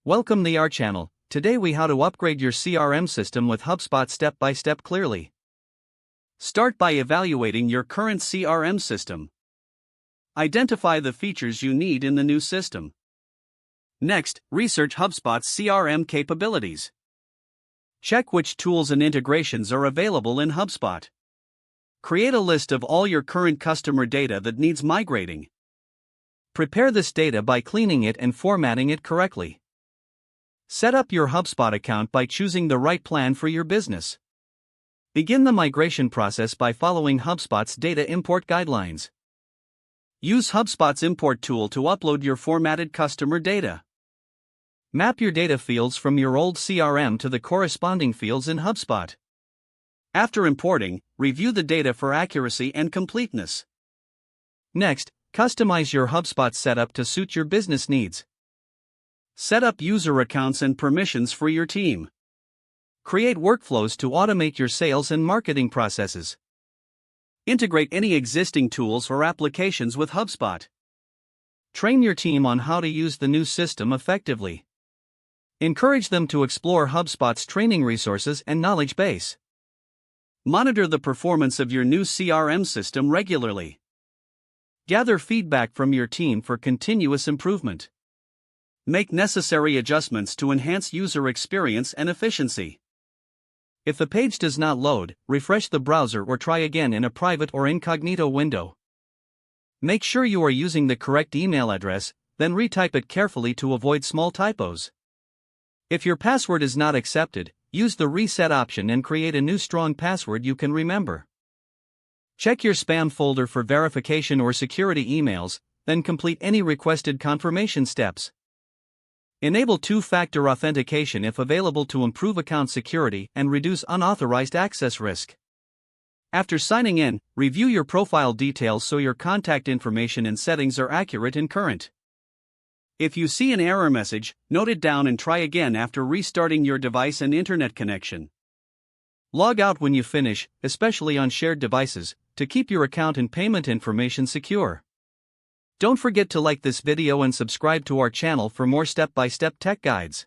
Welcome to our channel. Today we how to upgrade your CRM system with HubSpot step by step clearly. Start by evaluating your current CRM system. Identify the features you need in the new system. Next, research HubSpot's CRM capabilities. Check which tools and integrations are available in HubSpot. Create a list of all your current customer data that needs migrating. Prepare this data by cleaning it and formatting it correctly. Set up your HubSpot account by choosing the right plan for your business. Begin the migration process by following HubSpot's data import guidelines. Use HubSpot's import tool to upload your formatted customer data. Map your data fields from your old CRM to the corresponding fields in HubSpot. After importing, review the data for accuracy and completeness. Next, customize your HubSpot setup to suit your business needs. Set up user accounts and permissions for your team. Create workflows to automate your sales and marketing processes. Integrate any existing tools or applications with HubSpot. Train your team on how to use the new system effectively. Encourage them to explore HubSpot's training resources and knowledge base. Monitor the performance of your new CRM system regularly. Gather feedback from your team for continuous improvement. Make necessary adjustments to enhance user experience and efficiency. If the page does not load, refresh the browser or try again in a private or incognito window. Make sure you are using the correct email address, then retype it carefully to avoid small typos. If your password is not accepted, use the reset option and create a new strong password you can remember. Check your spam folder for verification or security emails, then complete any requested confirmation steps. Enable two-factor authentication if available to improve account security and reduce unauthorized access risk. After signing in, review your profile details so your contact information and settings are accurate and current. If you see an error message, note it down and try again after restarting your device and internet connection. Log out when you finish, especially on shared devices, to keep your account and payment information secure. Don't forget to like this video and subscribe to our channel for more step-by-step tech guides.